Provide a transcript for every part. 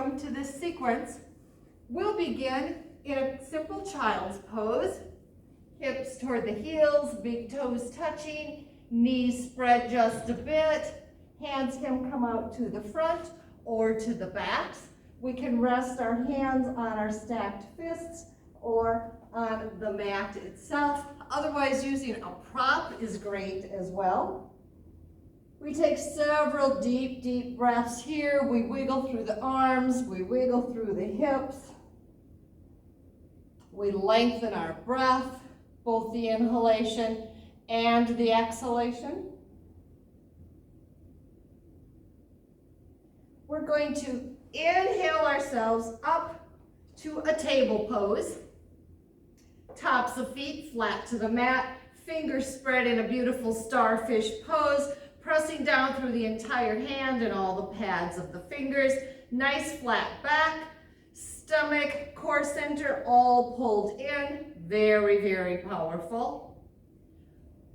welcome to this sequence. We'll begin in a simple child's pose. Hips toward the heels, big toes touching, knees spread just a bit. Hands can come out to the front or to the backs. We can rest our hands on our stacked fists or on the mat itself. Otherwise, using a prop is great as well. We take several deep, deep breaths here. We wiggle through the arms, we wiggle through the hips. We lengthen our breath, both the inhalation and the exhalation. We're going to inhale ourselves up to a table pose. Tops of feet flat to the mat, fingers spread in a beautiful starfish pose, pressing down through the entire hand and all the pads of the fingers. Nice flat back, stomach, core center, all pulled in. Very, very powerful.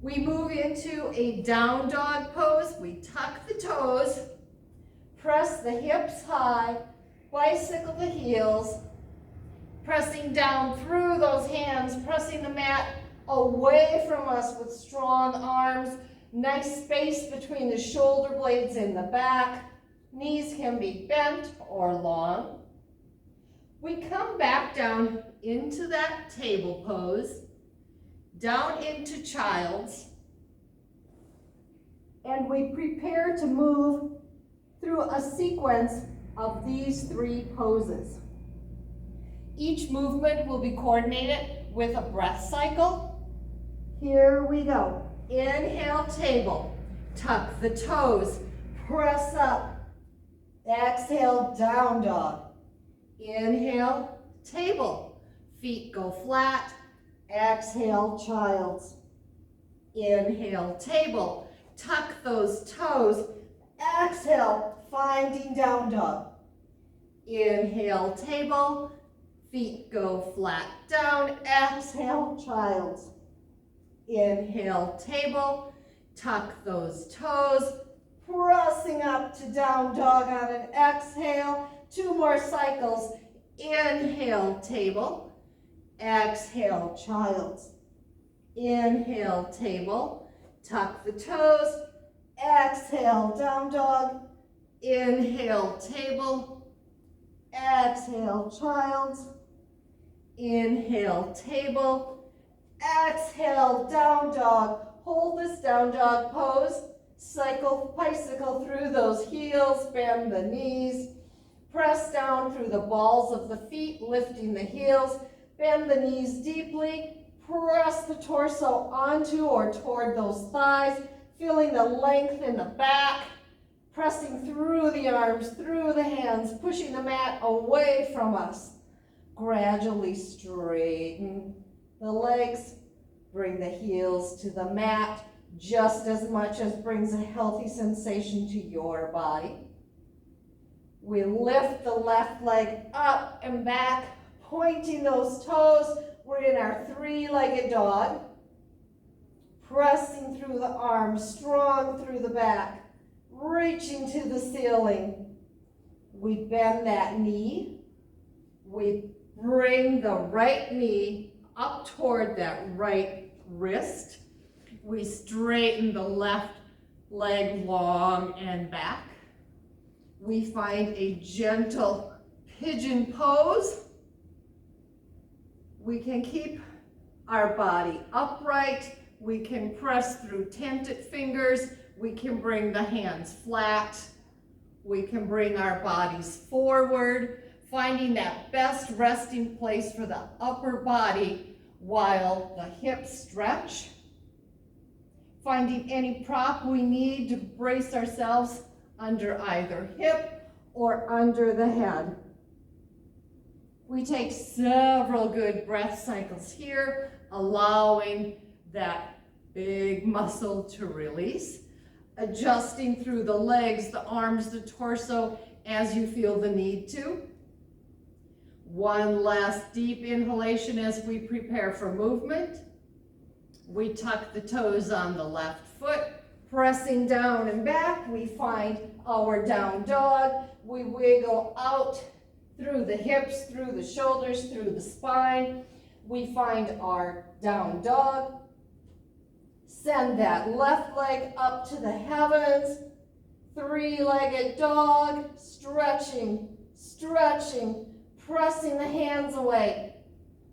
We move into a down dog pose. We tuck the toes, press the hips high, bicycle the heels, pressing down through those hands, pressing the mat away from us with strong arms. Nice space between the shoulder blades in the back. Knees can be bent or long. We come back down into that table pose, down into child's, and we prepare to move through a sequence of these three poses. Each movement will be coordinated with a breath cycle. Here we go. Inhale, table. Tuck the toes. Press up. Exhale, down dog. Inhale, table. Feet go flat. Exhale, child's. Inhale, table. Tuck those toes. Exhale, finding down dog. Inhale, table. Feet go flat down. Exhale, child's. Inhale, table. Tuck those toes. Pressing up to down dog on an exhale. 2 more cycles. Inhale, table. Exhale, child's. Inhale, table. Tuck the toes. Exhale, down dog. Inhale, table. Exhale, child's. Inhale, table. Exhale, down dog. Hold this down dog pose. Cycle, bicycle through those heels. Bend the knees. Press down through the balls of the feet, lifting the heels. Bend the knees deeply. Press the torso onto or toward those thighs. Feeling the length in the back. Pressing through the arms, through the hands, pushing the mat away from us. Gradually straighten the legs, bring the heels to the mat just as much as brings a healthy sensation to your body. We lift the left leg up and back, pointing those toes. We're in our 3-legged dog. Pressing through the arms, strong through the back, reaching to the ceiling. We bend that knee. We bring the right knee up toward that right wrist. We straighten the left leg long and back. We find a gentle pigeon pose. We can keep our body upright. We can press through tented fingers. We can bring the hands flat. We can bring our bodies forward, finding that best resting place for the upper body while the hips stretch. Finding any prop we need to brace ourselves under either hip or under the head. We take several good breath cycles here, allowing that big muscle to release, adjusting through the legs, the arms, the torso as you feel the need to. One last deep inhalation as we prepare for movement. We tuck the toes on the left foot, pressing down and back. We find our down dog. We wiggle out through the hips, through the shoulders, through the spine. We find our down dog. Send that left leg up to the heavens. Three-legged dog, stretching, stretching, pressing the hands away,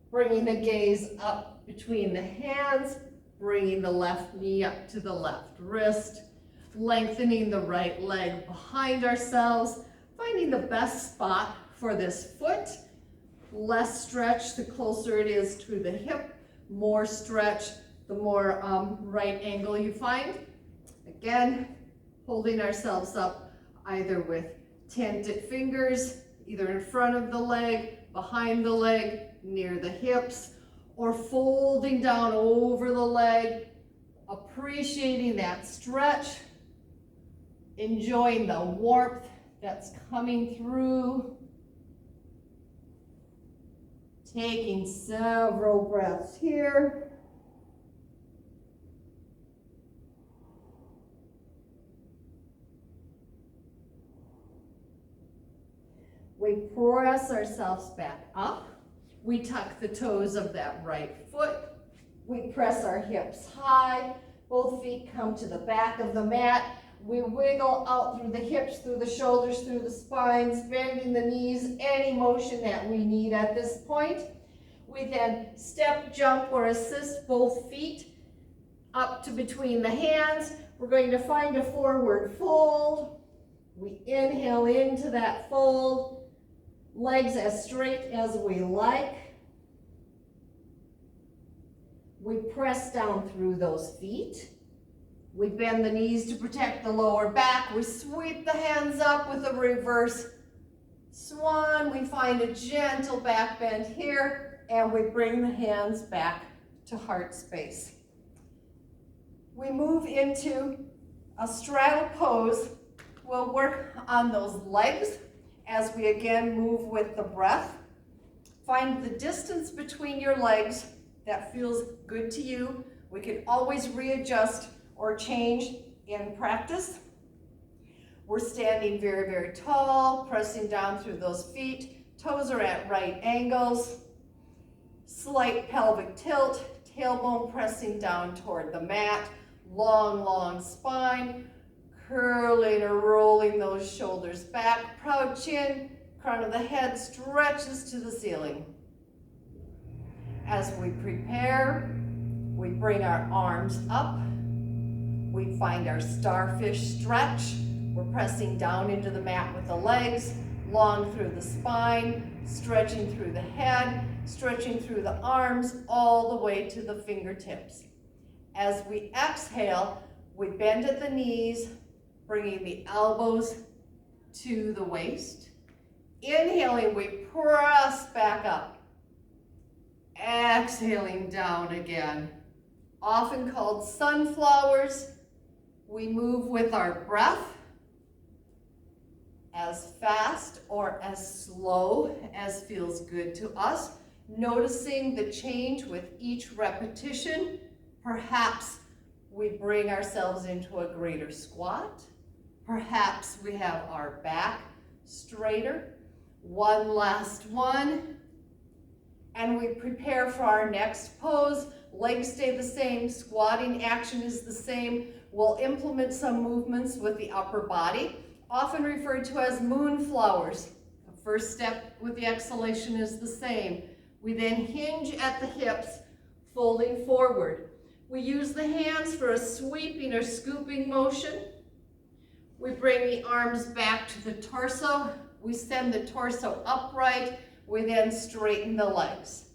bringing the gaze up between the hands, bringing the left knee up to the left wrist, lengthening the right leg behind ourselves, finding the best spot for this foot. Less stretch, the closer it is to the hip. More stretch, the more right angle you find. Again, holding ourselves up either with tented fingers, either in front of the leg, behind the leg, near the hips, or folding down over the leg, appreciating that stretch, enjoying the warmth that's coming through. Taking several breaths here. We press ourselves back up. We tuck the toes of that right foot. We press our hips high. Both feet come to the back of the mat. We wiggle out through the hips, through the shoulders, through the spines, bending the knees, any motion that we need at this point. We then step, jump, or assist both feet up to between the hands. We're going to find a forward fold. We inhale into that fold. Legs as straight as we like. We press down through those feet. We bend the knees to protect the lower back. We sweep the hands up with a reverse swan. We find a gentle back bend here, and we bring the hands back to heart space. We move into a straddle pose. We'll work on those legs as we again move with the breath. Find the distance between your legs that feels good to you. We can always readjust or change in practice. We're standing very, very tall, pressing down through those feet. Toes are at right angles. Slight pelvic tilt, tailbone pressing down toward the mat. Long, long spine. Curling or rolling those shoulders back. Proud chin, crown of the head stretches to the ceiling. As we prepare, we bring our arms up. We find our starfish stretch. We're pressing down into the mat with the legs, long through the spine, stretching through the head, stretching through the arms, all the way to the fingertips. As we exhale, we bend at the knees, bringing the elbows to the waist. Inhaling, we press back up. Exhaling down again. Often called sunflowers. We move with our breath as fast or as slow as feels good to us. Noticing the change with each repetition. Perhaps we bring ourselves into a greater squat. Perhaps we have our back straighter. One last one. And we prepare for our next pose. Legs stay the same, squatting action is the same. We'll implement some movements with the upper body, often referred to as moonflowers. The first step with the exhalation is the same. We then hinge at the hips, folding forward. We use the hands for a sweeping or scooping motion. We bring the arms back to the torso. We send the torso upright. We then straighten the legs.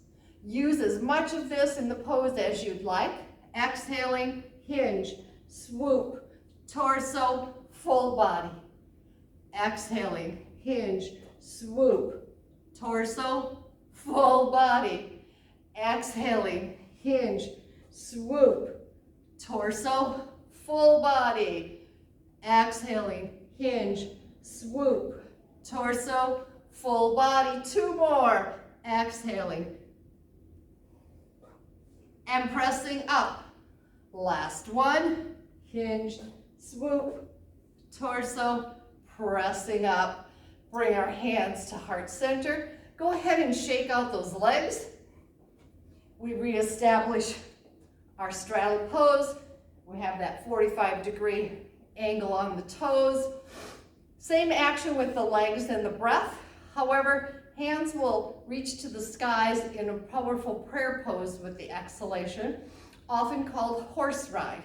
Use as much of this in the pose as you'd like. Exhaling, hinge, swoop, torso, full body. Exhaling, hinge, swoop, torso, full body. Exhaling, hinge, swoop, torso, full body. Exhaling, hinge, swoop, torso, full body. Two more. Exhaling. And pressing up. Last one. Hinge, swoop, torso, pressing up. Bring our hands to heart center. Go ahead and shake out those legs. We reestablish our straddle pose. We have that 45-degree angle on the toes. Same action with the legs and the breath. However, hands will reach to the skies in a powerful prayer pose with the exhalation, often called horse ride.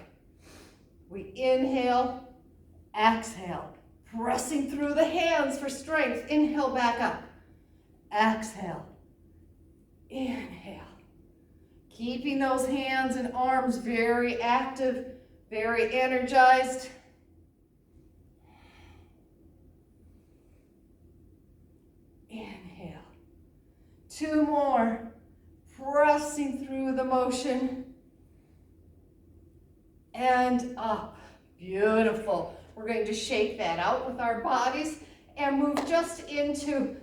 We inhale, exhale, pressing through the hands for strength. Inhale back up. Exhale. Inhale. Keeping those hands and arms very active, very energized. Inhale. 2 more. Pressing through the motion. And up. Beautiful. We're going to shake that out with our bodies and move just into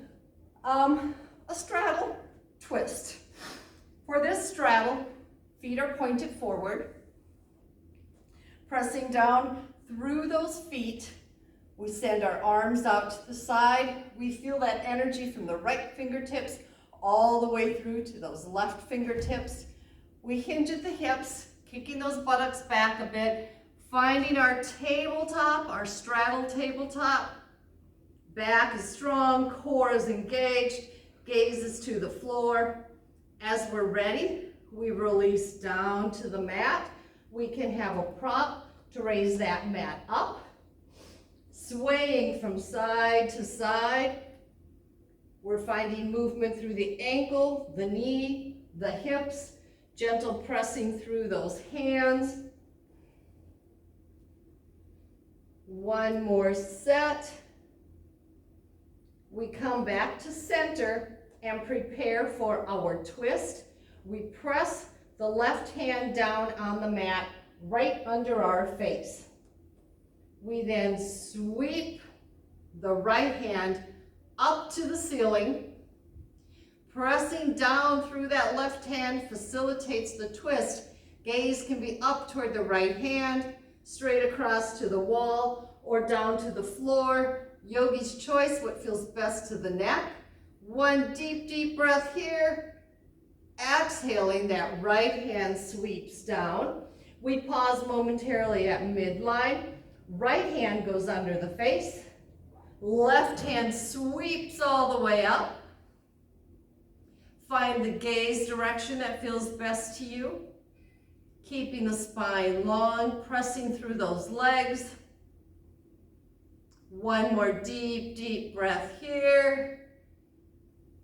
a straddle twist. For this straddle, feet are pointed forward. Pressing down through those feet, we send our arms out to the side. We feel that energy from the right fingertips all the way through to those left fingertips. We hinge at the hips, kicking those buttocks back a bit, finding our tabletop, our straddle tabletop. Back is strong, core is engaged, gaze is to the floor. As we're ready, we release down to the mat. We can have a prop to raise that mat up. Swaying from side to side. We're finding movement through the ankle, the knee, the hips, gentle pressing through those hands. One more set. We come back to center and prepare for our twist. We press the left hand down on the mat right under our face. We then sweep the right hand up to the ceiling. Pressing down through that left hand facilitates the twist. Gaze can be up toward the right hand, straight across to the wall, or down to the floor. Yogi's choice, what feels best to the neck. One deep, deep breath here. Exhaling, that right hand sweeps down. We pause momentarily at midline. Right hand goes under the face. Left hand sweeps all the way up. Find the gaze direction that feels best to you. Keeping the spine long, pressing through those legs. One more deep, deep breath here.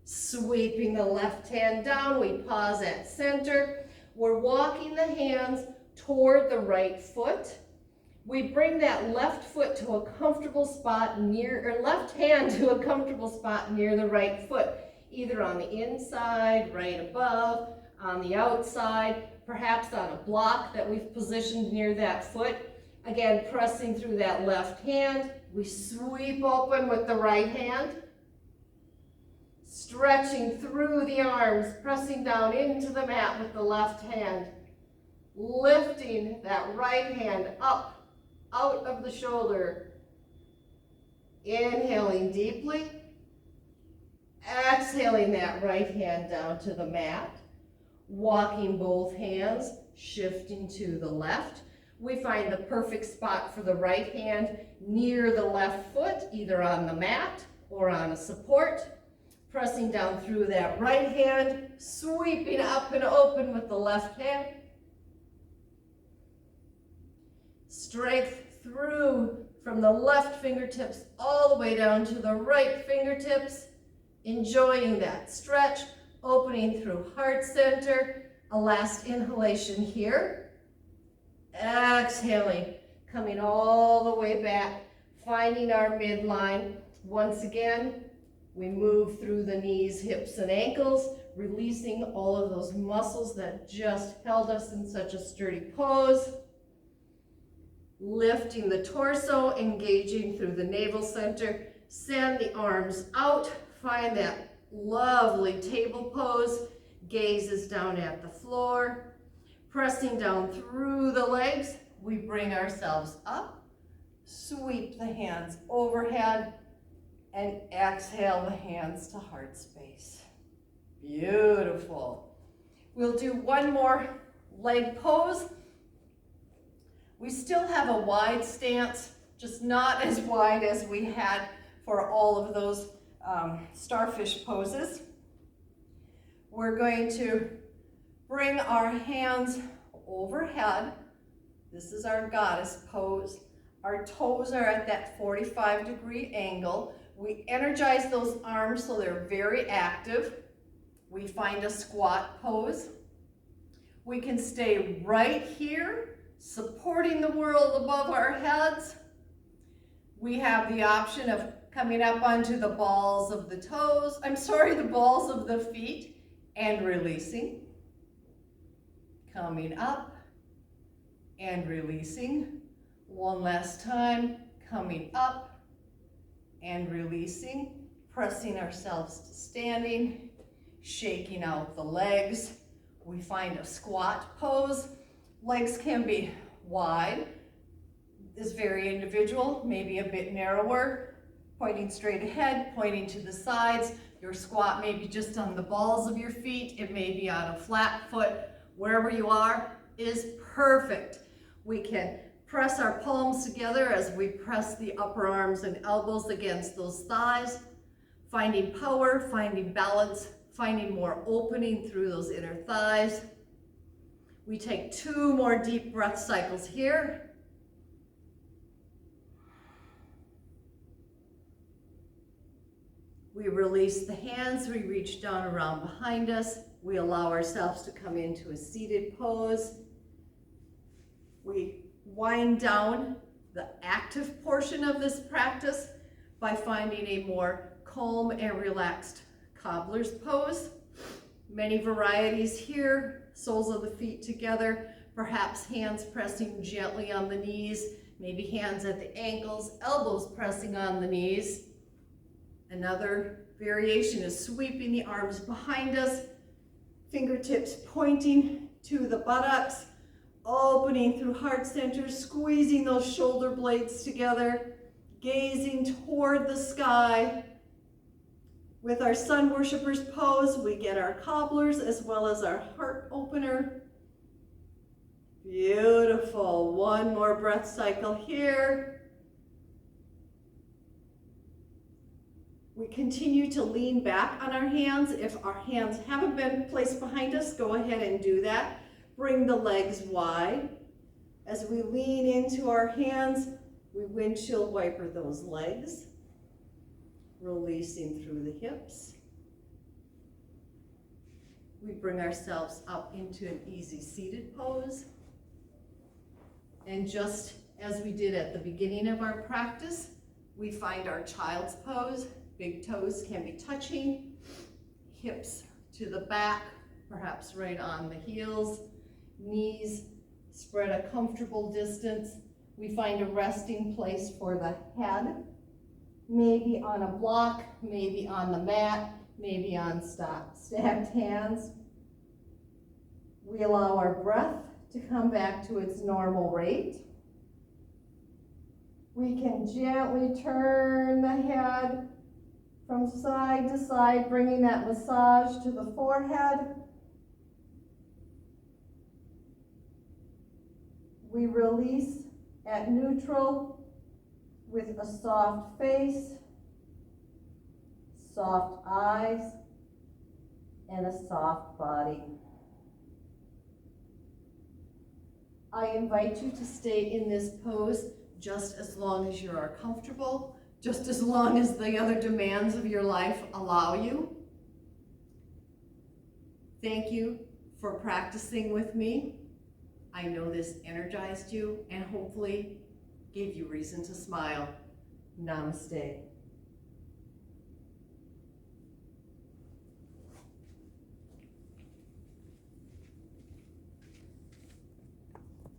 Sweeping the left hand down, we pause at center. We're walking the hands toward the right foot. We bring that left foot to a comfortable spot near, or left hand to a comfortable spot near the right foot, either on the inside, right above, on the outside, perhaps on a block that we've positioned near that foot. Again, pressing through that left hand. We sweep open with the right hand. Stretching through the arms, pressing down into the mat with the left hand. Lifting that right hand up, out of the shoulder. Inhaling deeply. Exhaling that right hand down to the mat. Walking both hands, shifting to the left. We find the perfect spot for the right hand near the left foot, either on the mat or on a support. Pressing down through that right hand, sweeping up and open with the left hand. Strength through from the left fingertips all the way down to the right fingertips. Enjoying that stretch, opening through heart center. A last inhalation here. Exhaling, coming all the way back, finding our midline. Once again, we move through the knees, hips, and ankles, releasing all of those muscles that just held us in such a sturdy pose. Lifting the torso, engaging through the navel center. Send the arms out, find that lovely table pose. Gaze is down at the floor. Pressing down through the legs, we bring ourselves up. Sweep the hands overhead. And exhale the hands to heart space. Beautiful. We'll do one more leg pose. We still have a wide stance, just not as wide as we had for all of those starfish poses. We're going to bring our hands overhead. This is our goddess pose. Our toes are at that 45-degree angle. We energize those arms so they're very active. We find a squat pose. We can stay right here, supporting the world above our heads. We have the option of coming up onto the balls of the toes, the balls of the feet, and releasing. Coming up and releasing. One last time, coming up and releasing, pressing ourselves to standing, shaking out the legs. We find a squat pose. Legs can be wide. This is very individual, maybe a bit narrower, pointing straight ahead, pointing to the sides. Your squat may be just on the balls of your feet. It may be on a flat foot. Wherever you are is perfect. We can press our palms together as we press the upper arms and elbows against those thighs, finding power, finding balance, finding more opening through those inner thighs. We take 2 more deep breath cycles here. We release the hands, we reach down around behind us. We allow ourselves to come into a seated pose. We wind down the active portion of this practice by finding a more calm and relaxed cobbler's pose. Many varieties here, soles of the feet together, perhaps hands pressing gently on the knees, maybe hands at the ankles, elbows pressing on the knees. Another variation is sweeping the arms behind us, fingertips pointing to the buttocks, opening through heart center, squeezing those shoulder blades together, gazing toward the sky. With our sun worshipers pose, we get our cobblers as well as our heart opener. Beautiful. One more breath cycle here. We continue to lean back on our hands. If our hands haven't been placed behind us, go ahead and do that. Bring the legs wide. As we lean into our hands, we windshield wiper those legs, releasing through the hips. We bring ourselves up into an easy seated pose. And just as we did at the beginning of our practice, we find our child's pose. Big toes can be touching, hips to the back, perhaps right on the heels. Knees spread a comfortable distance. We find a resting place for the head, maybe on a block, maybe on the mat, maybe on stacked hands. We allow our breath to come back to its normal rate. We can gently turn the head from side to side, bringing that massage to the forehead. We release at neutral with a soft face, soft eyes, and a soft body. I invite you to stay in this pose just as long as you are comfortable, just as long as the other demands of your life allow you. Thank you for practicing with me. I know this energized you and hopefully gave you reason to smile. Namaste.